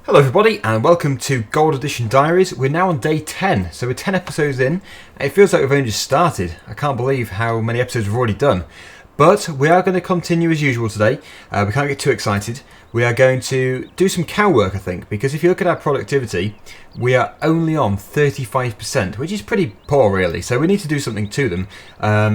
Hello everybody and welcome to Gold Edition Diaries. We're now on day 10, so we're 10 episodes in. It feels like we've only just started. I can't believe how many episodes we've already done. But we are going to continue as usual today. We can't get too excited. We are going to do some cow work, I think, because if you look at our productivity, we are only on 35%, which is pretty poor really, so we need to do something to them.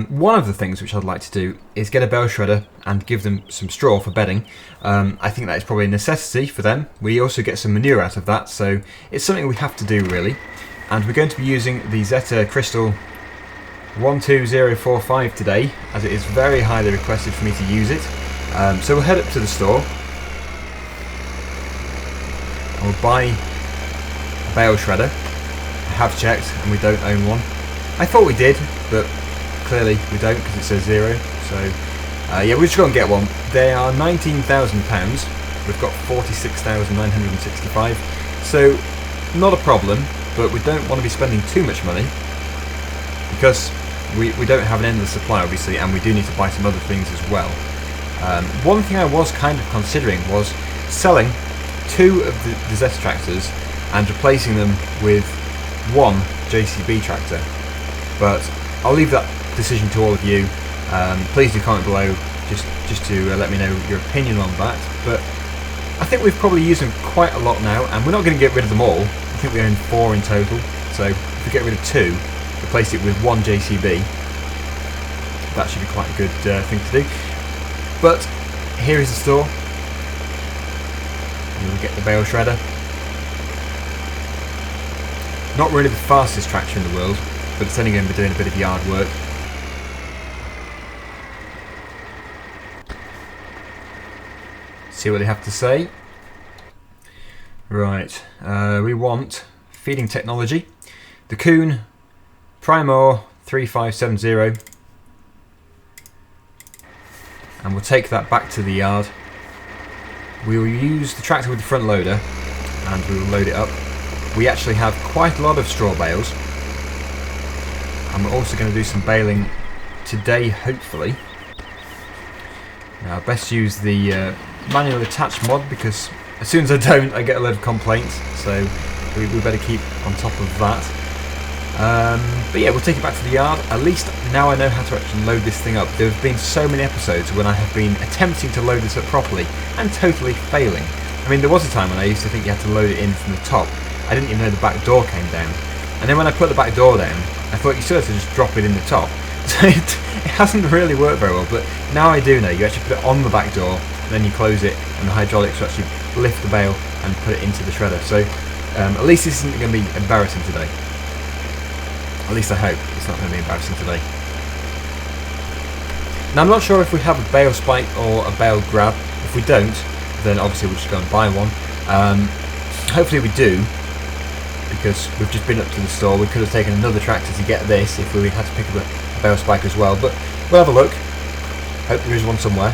One of the things which I'd like to do is get a bale shredder and give them some straw for bedding. I think that is probably a necessity for them. We also get some manure out of that, so it's something we have to do really. And we're going to be using the Zeta Crystal 12045 today, as it is very highly requested for me to use it. So we'll head up to the store. And we'll buy a bale shredder. I have checked and we don't own one. I thought we did, but clearly we don't because it says 0. So yeah, we're just going to get one. They are £19,000. We've got 46,965. So not a problem, but we don't want to be spending too much money because we don't have an endless supply obviously, and we do need to buy some other things as well. One thing I was kind of considering was selling 2 of the Zeta tractors and replacing them with one JCB tractor, but I'll leave that decision to all of you. Please do comment below just to let me know your opinion on that. But I think we've probably used them quite a lot now, and we're not going to get rid of them all. I think we own 4 in total, so if we get rid of 2, replace it with one JCB, that should be quite a good thing to do. But here is the store. We'll get the bale shredder. Not really the fastest tractor in the world, but it's only going to be doing a bit of yard work. See what they have to say. Right, we want feeding technology. The Kuhn Primor 3570, and we'll take that back to the yard. We will use the tractor with the front loader and we will load it up. We actually have quite a lot of straw bales, and we're also going to do some baling today hopefully. Now best use the manual attach mod, because as soon as I don't I get a load of complaints, so we better keep on top of that. But yeah, we'll take it back to the yard. At least now I know how to actually load this thing up. There have been so many episodes when I have been attempting to load this up properly and totally failing. I mean, there was a time when I used to think you had to load it in from the top. I didn't even know the back door came down. And then when I put the back door down, I thought you still had to just drop it in the top. So it hasn't really worked very well, but now I do know. You actually put it on the back door, and then you close it, and the hydraulics will actually lift the bale and put it into the shredder. So at least this isn't going to be embarrassing today. At least I hope it's not going to be embarrassing today. Now I'm not sure if we have a bale spike or a bale grab. If we don't, then obviously we'll just go and buy one. Hopefully we do, because we've just been up to the store. We could have taken another tractor to get this if we had to pick up a bale spike as well, but we'll have a look. Hope there is one somewhere.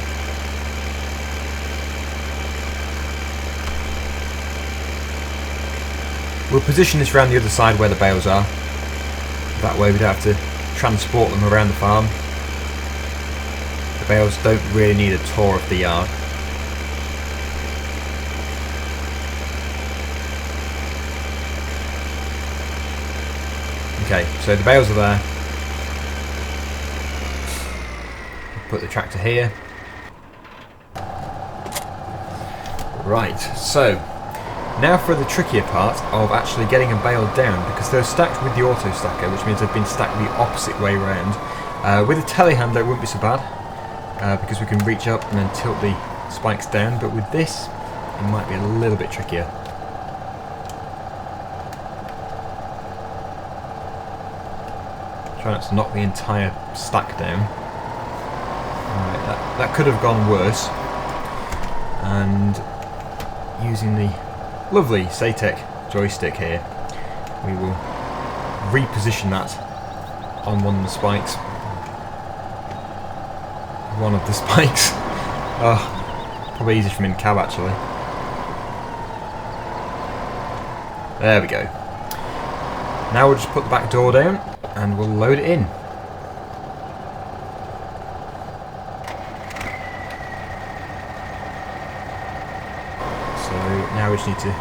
We'll position this around the other side where the bales are. That way we don't have to transport them around the farm. The bales don't really need a tour of the yard. Okay, so the bales are there. Put the tractor here. Right, so now for the trickier part of actually getting a bale down, because they're stacked with the auto stacker, which means they've been stacked the opposite way round. With a telehandler it wouldn't be so bad, because we can reach up and then tilt the spikes down, but with this it might be a little bit trickier. Try not to knock the entire stack down. Right, that could have gone worse. And using the lovely Satec joystick here, we will reposition that on one of the spikes. One of the spikes. Oh, probably easier from in cab actually. There we go. Now we'll just put the back door down and we'll load it in. So now we just need to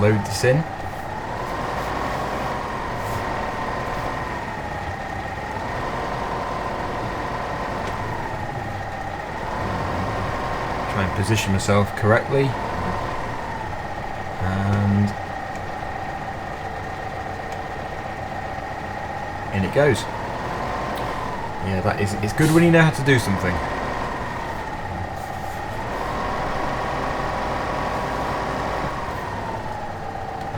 load this in. Try and position myself correctly. And in it goes. Yeah, that is, it's good when you know how to do something.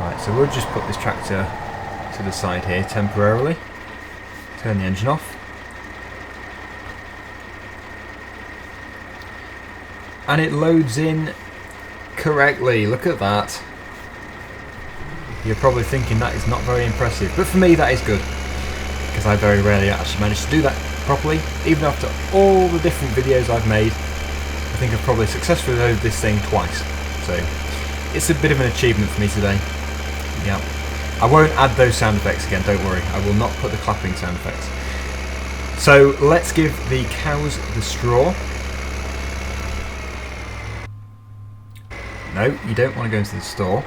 Right, so we'll just put this tractor to the side here temporarily. Turn the engine off. And it loads in correctly. Look at that. You're probably thinking that is not very impressive, but for me that is good, because I very rarely actually manage to do that properly. Even after all the different videos I've made, I think I've probably successfully loaded this thing twice. So it's a bit of an achievement for me today. Yeah, I won't add those sound effects again, don't worry. I will not put the clapping sound effects. So let's give the cows the straw. No, you don't want to go into the store.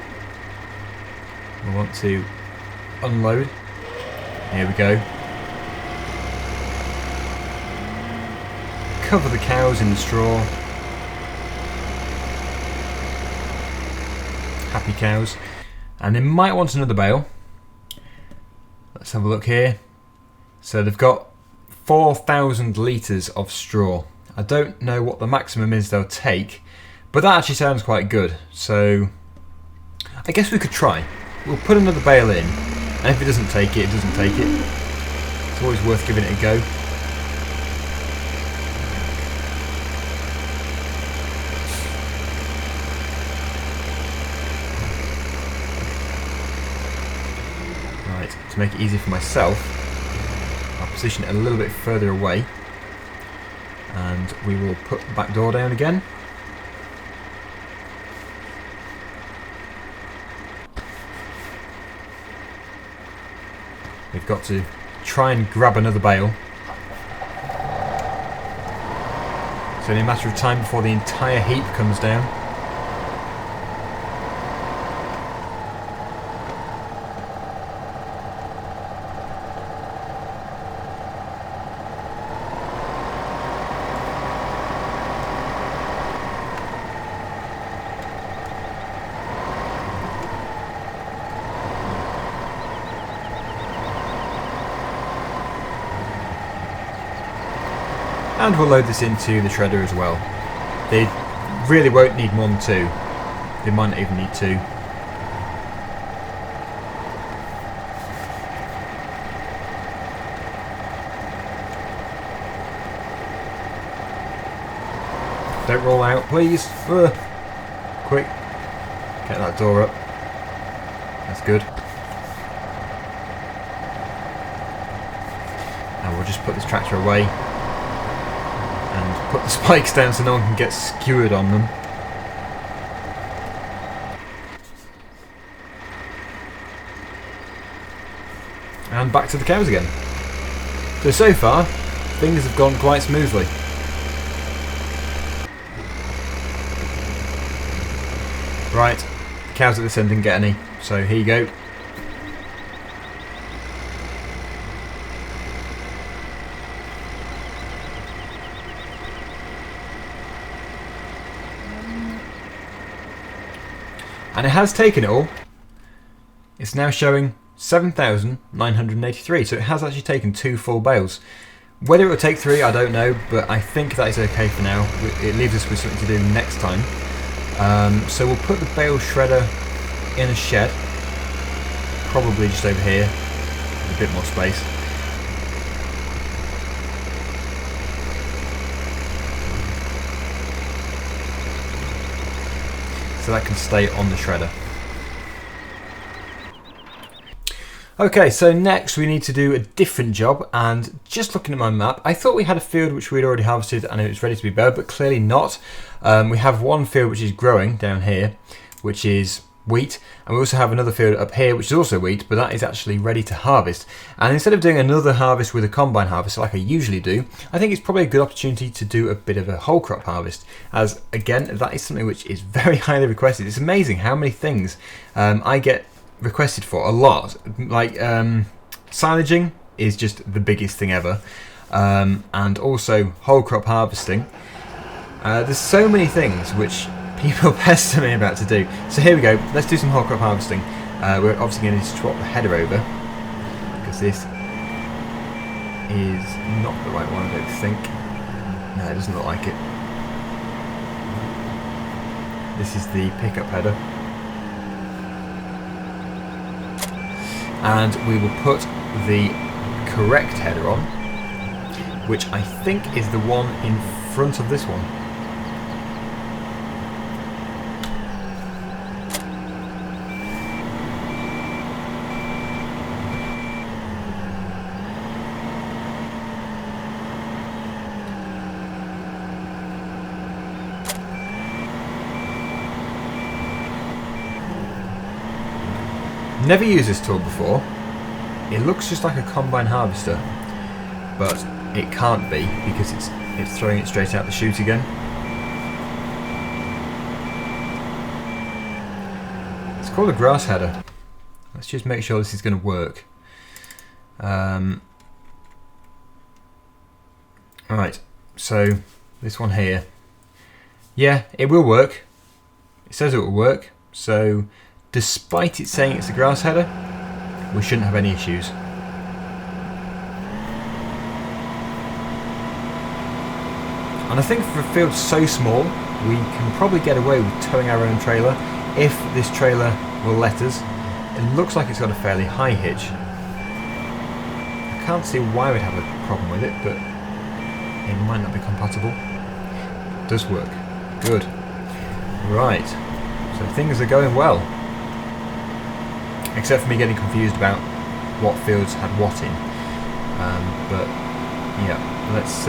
We want to unload. Here we go. Cover the cows in the straw. Happy cows. And they might want another bale. Let's have a look here. So they've got 4,000 litres of straw. I don't know what the maximum is they'll take, but that actually sounds quite good. So I guess we could try. We'll put another bale in, and if it doesn't take it, it doesn't take it. It's always worth giving it a go. Right, to make it easy for myself, I'll position it a little bit further away, and we will put the back door down again. We've got to try and grab another bale. It's only a matter of time before the entire heap comes down. And we'll load this into the shredder as well. They really won't need more than two. They might not even need two. Don't roll out, please. Quick. Get that door up. That's good. And we'll just put this tractor away. And put the spikes down so no one can get skewered on them. And back to the cows again. So far, things have gone quite smoothly. Right, the cows at this end didn't get any, so here you go. And it has taken it all. It's now showing 7,983, so it has actually taken 2 full bales. Whether it will take 3, I don't know, but I think that is okay for now. It leaves us with something to do next time. So we'll put the bale shredder in a shed, probably just over here, with a bit more space. So that can stay on the shredder. Okay, so next we need to do a different job, and just looking at my map, I thought we had a field which we'd already harvested and it was ready to be baled, but clearly not. We have one field which is growing down here, which is wheat, and we also have another field up here which is also wheat, but that is actually ready to harvest. And instead of doing another harvest with a combine harvest like I usually do, I think it's probably a good opportunity to do a bit of a whole crop harvest, as again that is something which is very highly requested. It's amazing how many things I get requested for, a lot. Like silaging is just the biggest thing ever, and also whole crop harvesting. There's so many things which people pester me about to do. So here we go, let's do some whole crop harvesting. We're obviously going to swap the header over, because this is not the right one, I don't think. No, it doesn't look like it. This is the pickup header. And we will put the correct header on, which I think is the one in front of this one. Never used this tool before. It looks just like a combine harvester, but it can't be because it's throwing it straight out the chute again. It's called a grass header. Let's just make sure this is going to work. Alright, so this one here. Yeah, it will work. It says it will work, so despite it saying it's a grass header, we shouldn't have any issues. And I think for a field so small, we can probably get away with towing our own trailer if this trailer will let us. It looks like it's got a fairly high hitch. I can't see why we'd have a problem with it, but it might not be compatible. It does work. Good. Right, so things are going well. Except for me getting confused about what fields had what in. But yeah, let's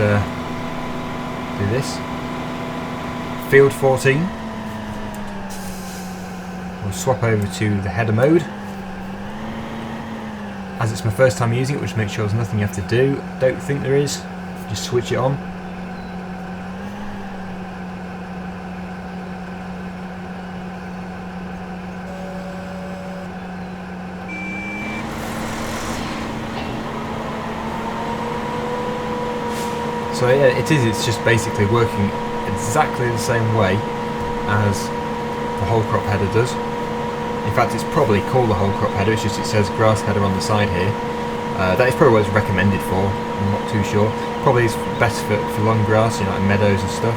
do this. Field 14. We'll swap over to the header mode. As it's my first time using it, we'll just make sure there's nothing you have to do. Don't think there is. Just switch it on. So yeah, it's just basically working exactly the same way as the whole crop header does. In fact, it's probably called the whole crop header, it's just it says grass header on the side here. That is probably what it's recommended for, I'm not too sure. Probably is best for long grass, you know, like meadows and stuff.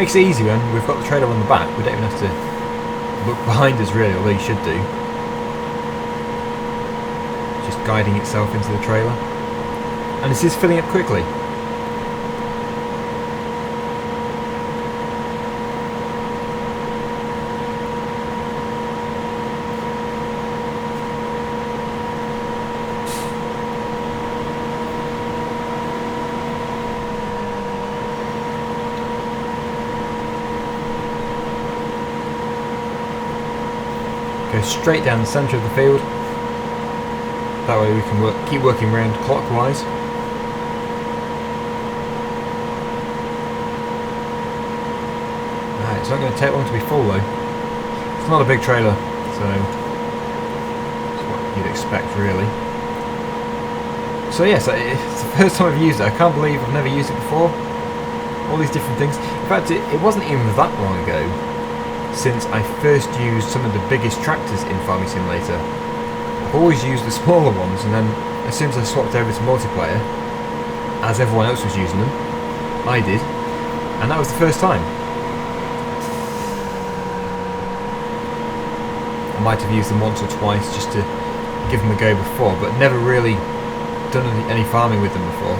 Makes it easy when we've got the trailer on the back, we don't even have to look behind us really, although you should do. Just guiding itself into the trailer. And this is filling up quickly. Go straight down the centre of the field. That way we can keep working around clockwise. It's not going to take long to be full though. It's not a big trailer, so that's what you'd expect really. So yes, it's the first time I've used it. I can't believe I've never used it before. All these different things. In fact, it wasn't even that long ago since I first used some of the biggest tractors in Farming Simulator. I've always used the smaller ones, and then as soon as I swapped over to multiplayer, as everyone else was using them, I did, and that was the first time. I might have used them once or twice just to give them a go before, but never really done any farming with them before.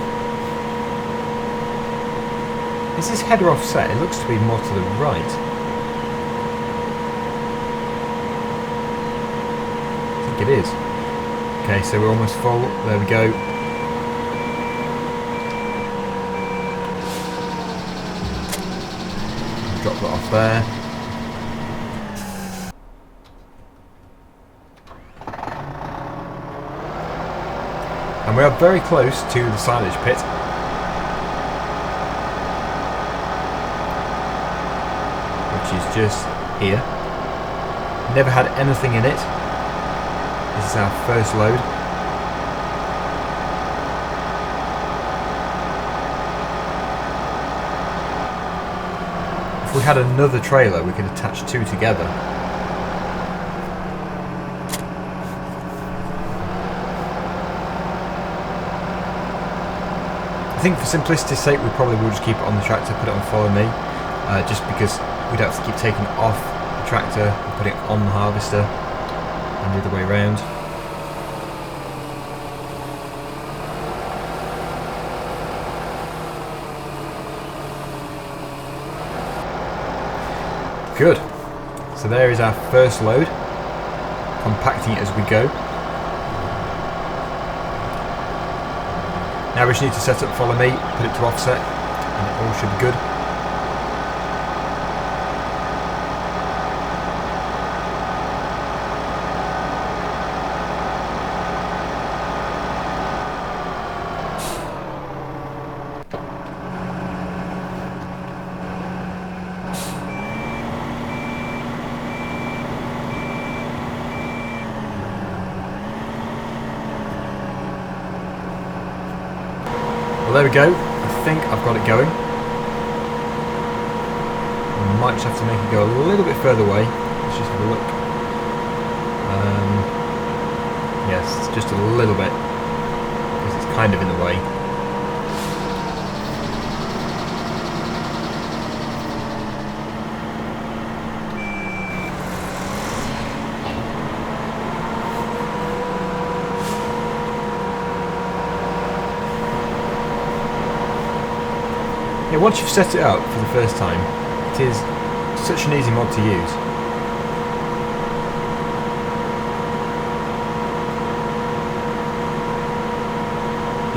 Is this header offset? It looks to be more to the right. I think it is. Okay, so we're almost full. There we go. Drop that off there. we are very close to the silage pit. Which is just here. Never had anything in it. This is our first load. If we had another trailer, we could attach two together. I think for simplicity's sake we probably will just keep it on the tractor, put it on follow me, just because we don't have to keep taking it off the tractor and putting it on the harvester and the other way around. Good. So there is our first load, compacting it as we go. Now we just need to set up follow me, put it to offset, and it all should be good. Well, there we go. I think I've got it going. I might just have to make it go a little bit further away. Let's just have a look. Yes, just a little bit, because it's kind of in the way. Yeah, once you've set it up for the first time, it is such an easy mod to use.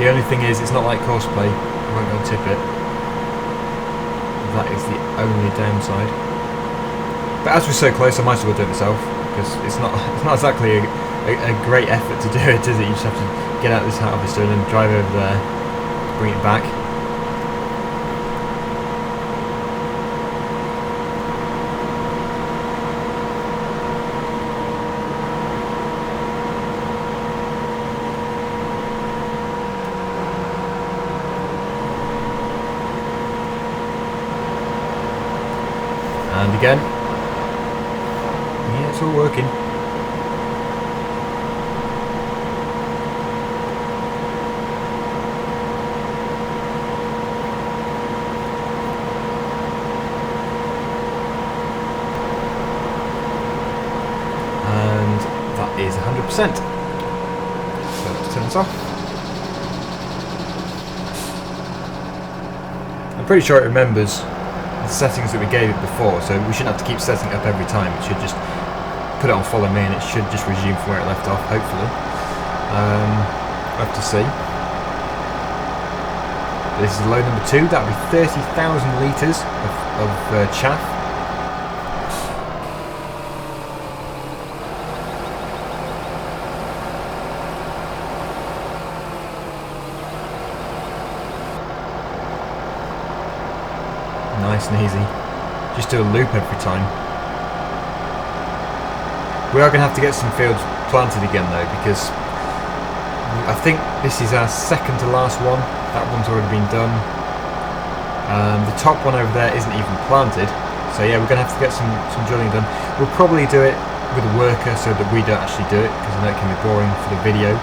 The only thing is, it's not like Cosplay, I won't go and tip it. That is the only downside. But as we're so close, I might as well do it myself, because it's not exactly a great effort to do it, is it? You just have to get out this harvester and then drive over there, bring it back. And again, yeah, it's all working. And that is 100%. So let's turn this off. I'm pretty sure it remembers the settings that we gave it before, so we shouldn't have to keep setting it up every time. It should just put it on follow me and it should just resume from where it left off, hopefully. We'll have to see. This is load number 2. That would be 30,000 litres of chaff. Nice and easy. Just do a loop every time. We are going to have to get some fields planted again though, because I think this is our second to last one. That one's already been done. The top one over there isn't even planted. So yeah, we're going to have to get some drilling done. We'll probably do it with a worker so that we don't actually do it, because I know it can be boring for the video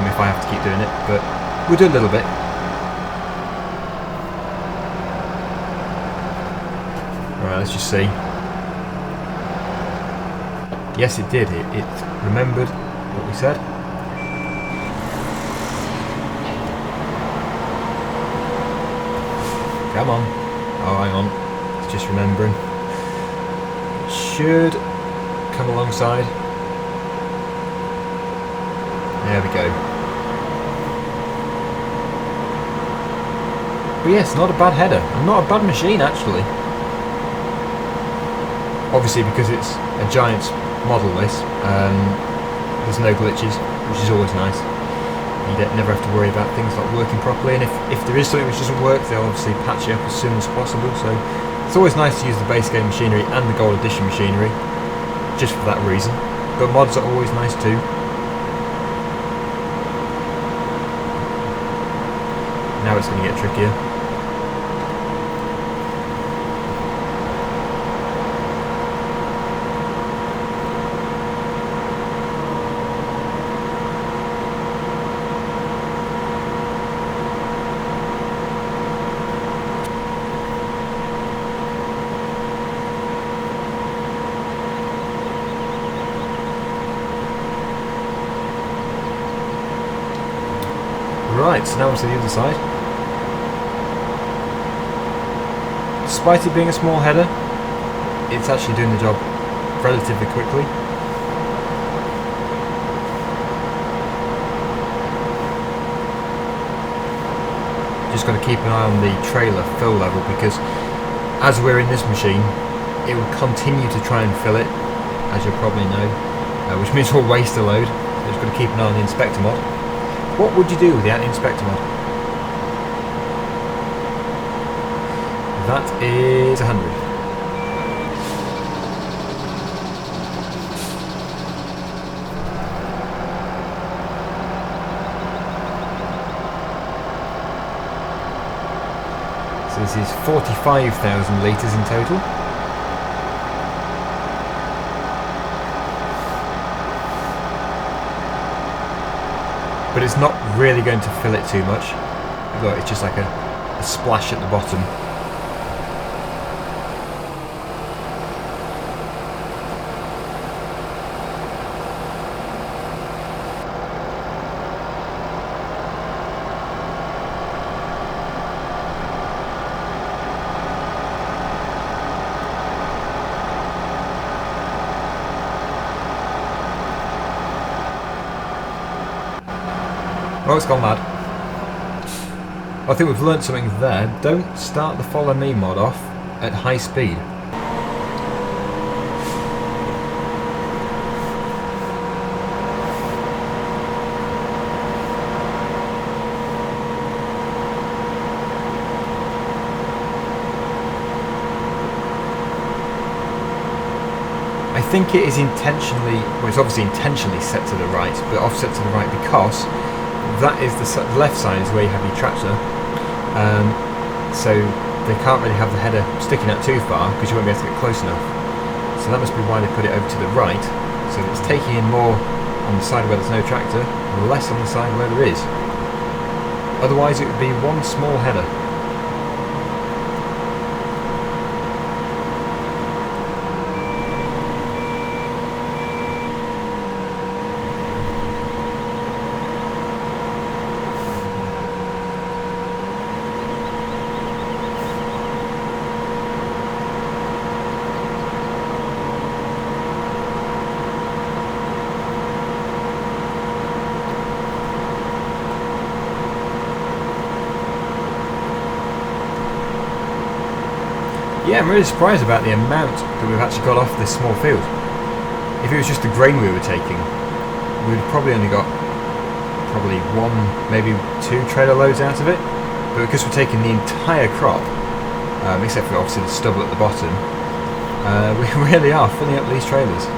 if I have to keep doing it. But we'll do a little bit. Alright, let's just see. Yes, it did. It remembered what we said. Come on. Oh, hang on. It's just remembering. It should come alongside. There we go. But yes, not a bad header. And not a bad machine, actually. Obviously, because it's a Giants model, this, there's no glitches, which is always nice. You never have to worry about things not working properly, and if there is something which doesn't work, they'll obviously patch it up as soon as possible. So it's always nice to use the base game machinery and the Gold Edition machinery, just for that reason. But mods are always nice too. Now it's going to get trickier. Right, so now onto the other side. Despite it being a small header, it's actually doing the job relatively quickly. Just got to keep an eye on the trailer fill level, because as we're in this machine, it will continue to try and fill it, as you'll probably know, which means we'll waste a load. So just got to keep an eye on the inspector mod. What would you do with the anti-inspector mod? That is 100. So this is 45,000 litres in total. But it's not really going to fill it too much. Look, it's just like a splash at the bottom. Oh, it's gone mad. I think we've learnt something there. Don't start the Follow Me mod off at high speed. I think it is intentionally, well, it's obviously intentionally set to the right, but offset to the right because that is the left side is where you have your tractor, so they can't really have the header sticking out too far because you won't be able to get close enough. So that must be why they put it over to the right, so that it's taking in more on the side where there's no tractor and less on the side where there is. Otherwise it would be one small header. Yeah, I'm really surprised about the amount that we've actually got off this small field. If it was just the grain we were taking, we'd probably only got one, maybe two trailer loads out of it. But because we're taking the entire crop, except for obviously the stubble at the bottom, we really are filling up these trailers.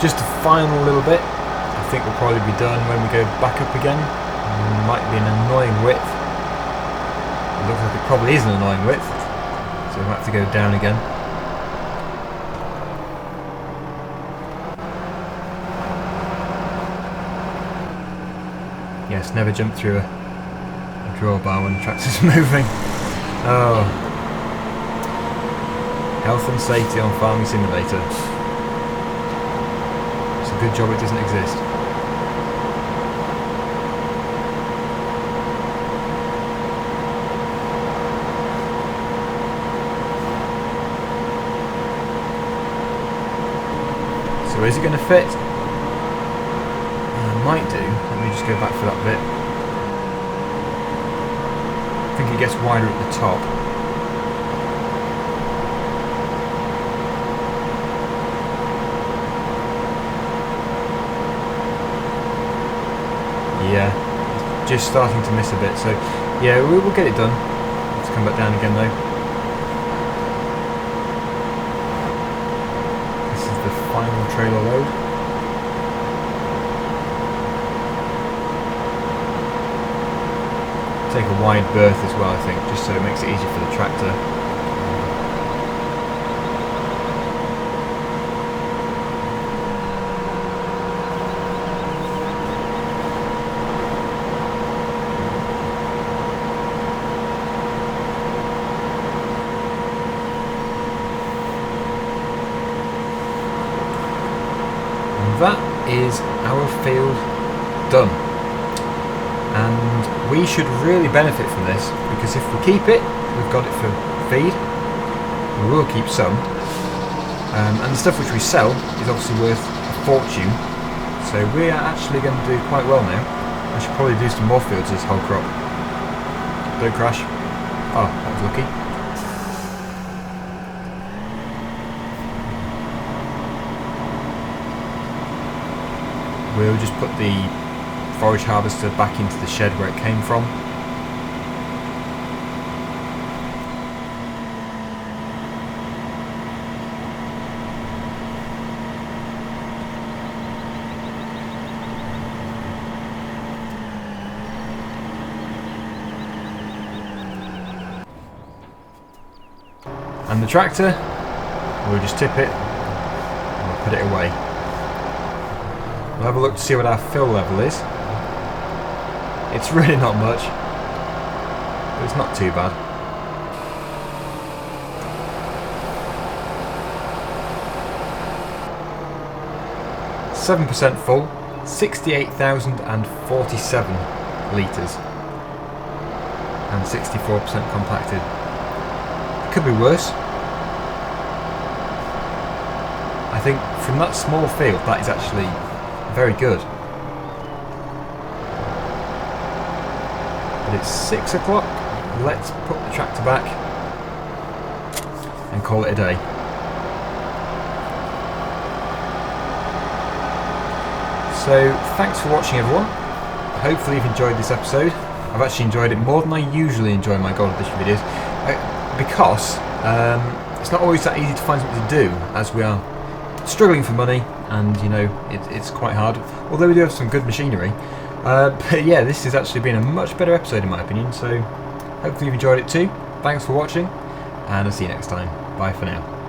Just a final little bit. I think we'll probably be done when we go back up again. Might be an annoying width. It looks like it probably is an annoying width, so we'll have to go down again. Yes, never jump through a drawbar when the tractor's moving. Oh. Health and safety on Farming Simulator. Good job it doesn't exist. So is it going to fit? Might do. Let me just go back for that bit. I think it gets wider at the top. Yeah, it's just starting to miss a bit. So yeah, we'll get it done. Let's come back down again though. This is the final trailer load. Take a wide berth as well, I think, just so it makes it easier for the tractor. And that is our field done. And we should really benefit from this, because if we keep it, we've got it for feed. We will keep some, and the stuff which we sell is obviously worth a fortune. So we are actually going to do quite well now. I should probably do some more fields this whole crop. Don't crash. Oh, that was lucky. We'll just put the forage harvester back into the shed where it came from. And the tractor, we'll just tip it and we'll put it away. We'll have a look to see what our fill level is. It's really not much, but it's not too bad. %7 full, 68,047 litres, and 64% compacted. It could be worse. I think from that small field, that is actually very good. It's 6 o'clock. Let's put the tractor back and call it a day. So thanks for watching, everyone. Hopefully you've enjoyed this episode. I've actually enjoyed it more than I usually enjoy my gold edition videos, because it's not always that easy to find something to do, as we are struggling for money, and you know it's quite hard, although we do have some good machinery. But yeah, this has actually been a much better episode in my opinion, so hopefully you've enjoyed it too. Thanks for watching, and I'll see you next time. Bye for now.